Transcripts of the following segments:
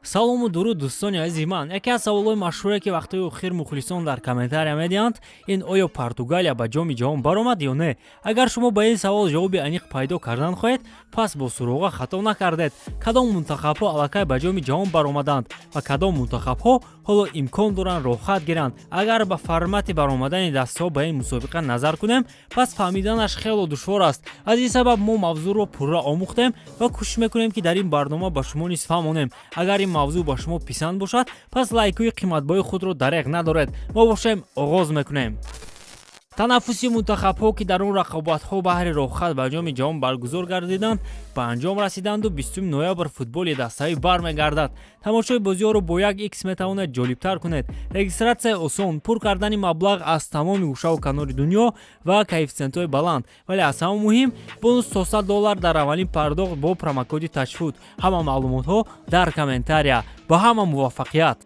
салому дуруд дӯстони азизи ман. Яке аз саволҳои машҳуре ки вақтҳои охир мухлисон дар комментария медиҳанд, ин оё Португалия ба ҷоми ҷаҳон баромад ё не? Агар шумо ба ин савол ҷавоби аниқ пайдо кардан хоҳед, пас бо суроға хато накардед. Кадом мунтахабҳо аллакай ба ҷоми ҷаҳон баромаданд ва кадом мунтахабҳо ҳоло имкон доранд роҳхат гиранд? Агар ба формати баромадани дастҳо ба ин мусобиқа назар кунем, пас фаҳмиданаш хело душвор аст. Аз ин сабаб мо мавзӯъро пурра омӯхтем ва кӯшиш мекунем ки дар ин барнома ба шумо низ фаҳмонем. Агар ин мавзӯъ ба шумо писанд бошад, пас лайкҳои қиматбои худро дареғ надоред. Мо бошем оғоз мекунем. танаффуси мунтахабҳо ки дар он рақобатҳо баҳри роҳхат ба ҷоми ҷаҳон баргузор гардиданд, ба анҷом расиданду 20 ноябр футболи дастаҳӣ бармегардад. Тамошои бозиҳоро бо 1x метавонед ҷолибтар кунед. Регистратсияи осон, пур кардани маблағ аз тамоми гӯшаву канори дунё ва коэффициентҳои баланд. Вале аз ҳама муҳим, бонус $100 дар аввалин пардохт бо промокоди ташфут. Ҳама маълумотҳо дар комментария. Ба ҳама муваффақият.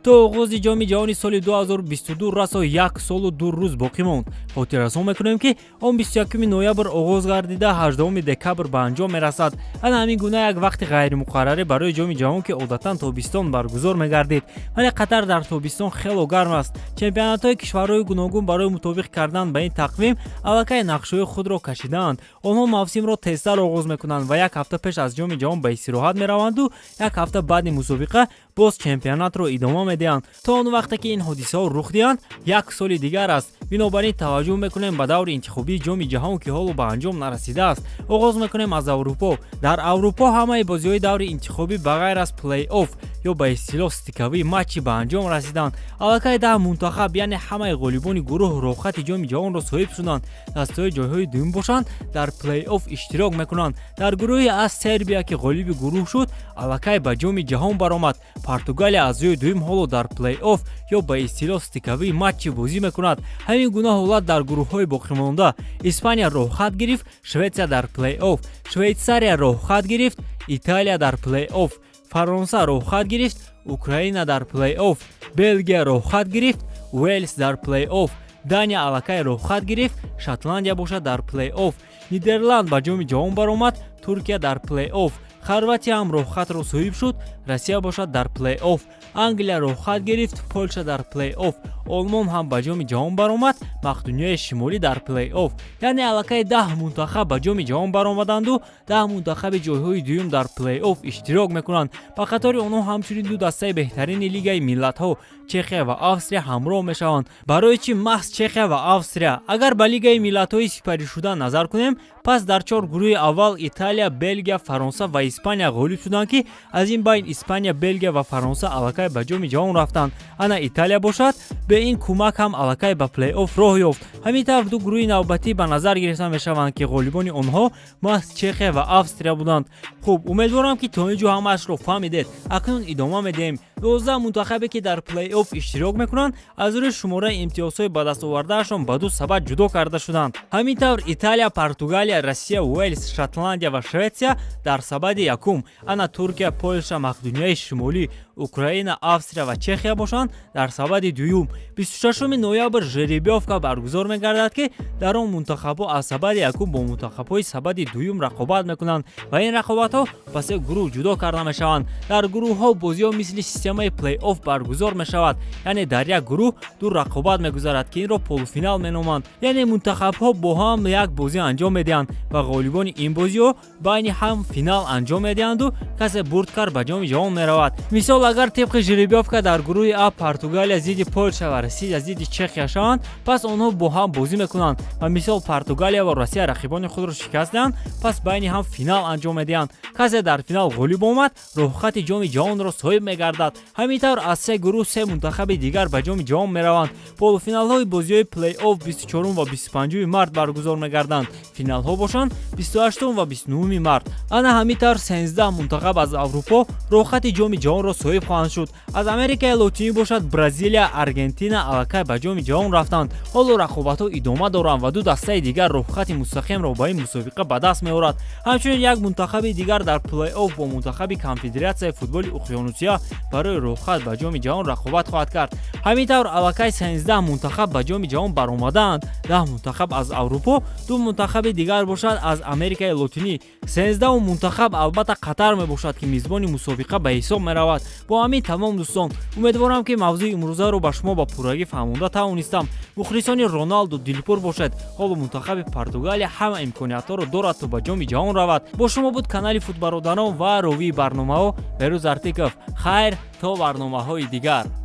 То оғози ҷоми ҷаҳони соли 2022 расо 1 солу 2 рӯз боқӣ монд. хотиррасон мекунем ки он 21 ноябр оғоз гардида 18 декабр ба анҷом мерасад. Ана ҳамин гуна як вақти ғайримуқаррарӣ барои ҷоми ҷаҳон ки одатан тобистон баргузор мегардид. Вале Қатар дар тобистон хело гарм аст. Чемпионатҳои кишварҳои гуногун барои мутобиқ кардан ба ин тақвим аллакай нақшҳои худро кашидаанд. Онҳо мавсимро тезтар оғоз мекунанд ва як ҳафта пеш аз ҷоми ҷаҳон ба истироҳат мераванду як ҳафта баъди мусобиқа боз чемпионатро идома медиҳанд. То он вақте ки ин ҳодисаҳо рух диҳанд, як соли дигар аст. Бинобар ин таваҷҷӯҳ мекунем ба даври интихобии ҷоми ҷаҳон ки ҳоло ба анҷом нарасидааст. Оғоз мекунем аз Аврупо. Дар Аврупо ҳамаи бозиҳои даври интихобӣ ба ғайр аз плей-офф ё ба истилоҳ стикавии матчи ба анҷом расиданд. Аллакай 10 мунтахаб, яъне ҳамаи ғолибони гурӯҳ роҳхати ҷоми ҷаҳонро соҳиб шуданд. Дастаҳои ҷойҳои дуюм бошанд, дар плей-офф иштирок мекунанд. Дар гурӯҳи аз Сербия ки ғолиби гурӯҳ шуд, аллакай ба ҷоми ҷаҳон баромад. Португалия аз ҷои дуюм ҳоло дар плей-офф ё ба истилоҳ стикавии матчи бозӣ мекунад. Ҳамин гуна ҳолат дар гурӯҳҳои боқимонда. Испания роҳхат гирифт, Шветсия дар плей-офф, Швейтсария роҳхат гирифт, Италия дар плей-офф, Фаронса роҳхат гирифт, Украина дар плей-офф, Белгия роҳхат гирифт, Уэльс дар плей-офф, Дания аллакай роҳхат гирифт, Шотландия бошад дар плей-офф, Нидерланд ба ҷоми ҷаҳон баромад, Туркия дар плей-офф, Хорватия ҳам роҳхатро соҳиб шуд, Россия бошад дар плей-офф, Англия роҳхат гирифт, Полша дар плей-офф, Олмон ҳам ба ҷоми ҷаҳон баромад, Мақдунияи Шимолӣ дар плей-офф. Яъне аллакай 10 мунтахаб ба ҷоми ҷаҳон баромаданду 10 мунтахаби ҷойҳои дуюм дар плей-офф иштирок мекунанд. Ба қатори онҳо ҳамчунин ду дастаи беҳтарини Лигаи Миллатҳо Чехия ва Австрия ҳамроҳ мешаванд. Барои чӣ маҳз Чехия ва Австрия? Агар ба Лигаи Миллатҳои сипаришуда назар кунем, пас дар 4 гурӯҳи аввал Италия, Белгия, Фаронса ва Испания ғолиб шуданд ки аз ин байн Испания, Белгия ва Фаронса аллакай ба ҷоми ҷаҳон рафтанд. Ана Италия бошад, бе ин кӯмак ҳам аллакай ба плей-офф роҳ ёфт. Ҳамин тавр ду гурӯҳи навбатӣ ба назар гирифта мешаванд ки ғолибони онҳо маҳз Чехия ва Австрия буданд. Хуб, умедворам ки то инҷо ҳамаашро фаҳмидед. Акнун идома медиҳем. 12 мунтахабе ки дар плей-офф иштирок мекунанд, аз рӯи шумораи имтиёзҳои ба даст овардаашон ба ду сабад ҷудо карда шуданд. Ҳамин тавр Италия, Португалия, Россия, Уэльс, Шотландия ва Шветсия дар сабади якум. Ана Туркия, Польша, Мақдунияи Шимолӣ, Украина, Австрия ва Чехия бошанд дар сабади дуюм. 26 ноябр жеребиёвка баргузор мегардад ки дар он мунтахабҳо аз сабади якум бо мунтахабҳои сабади дуюм рақобат мекунанд ва ин рақобатҳо ба се гурӯҳ ҷудо карда мешаванд. Дар гурӯҳҳо бозиҳо мисли системаи плей-офф баргузор мешавад, яъне дар як гурӯҳ ду рақобат мегузарад ки инро полуфинал меноманд. Яъне мунтахабҳо бо ҳам як бозӣ анҷом медиҳанд ва ғолибони ин бозиҳо байни ҳам финал анҷом медиҳанду касе бурдкар ба ҷоми ҷаҳон меравад. Мисол, агар тибқи жеребиёвка дар гурӯҳи А Португалия зидди Полша ва Россия зидди Чехия шаванд, пас онҳо бо ҳам бозӣ мекунанд ва мисол Португалия ва Россия рақибони худро шикаст диҳанд, пас байни ҳам финал анҷом медиҳанд. Касе дар финал ғолиб омад, роҳхати ҷоми ҷаҳонро соҳиб мегардад. Ҳамин тавр аз се гурӯҳ се мунтахаби дигар ба ҷоми ҷаҳон мераванд. Полуфиналҳои бозиҳои плей-офф 24 ва 25 март баргузор мегарданд. Финалҳо бошанд 28 ва 29 март. Ана ҳамин тавр 13 мунтахаб аз Аврупо роҳхати ҷоми ҷаҳонро соҳиб хоҳанд шуд. Аз Америкаи Лотинӣ бошад Бразилия, Аргентина Аргентина аллакай ба ҷоми ҷаҳон рафтанд. ҳоло рақобатҳо идома доранд ва ду дастаи дигар роҳхати мустақимро ба ин мусобиқа ба даст меорад. ҳамчунин як мунтахаби дигар дар плей-офф бо мунтахаби конфедератсияи футболи уқёнусия барои роҳхат ба ҷоми ҷаҳон рақобат хоҳад кард. ҳамин тавр аллакай 13 мунтахаб ба ҷоми ҷаҳон баромадаанд. 10 мунтахаб аз аврупо, 2 мунтахаби дигар бошад аз Америкаи Лотинӣ. 13 мунтахаб албатта Қатар мебошад ки мизбони мусобиқа ба ҳисоб меравад. бо ҳамин тамом дӯстон, умедворам ки мавзӯи имрӯзаро ба шумо ба пуррагӣ фаҳмонда тавонистам. мухлисони Роналду дилпур бошед. ҳоло мунтахаби Португалия ҳама имкониятҳоро дорад то ба ҷоми ҷаҳон равад. бо шумо буд канали Футбародарон ва ровии барномаҳо Берӯз Артиков. хайр то барномаҳои дигар.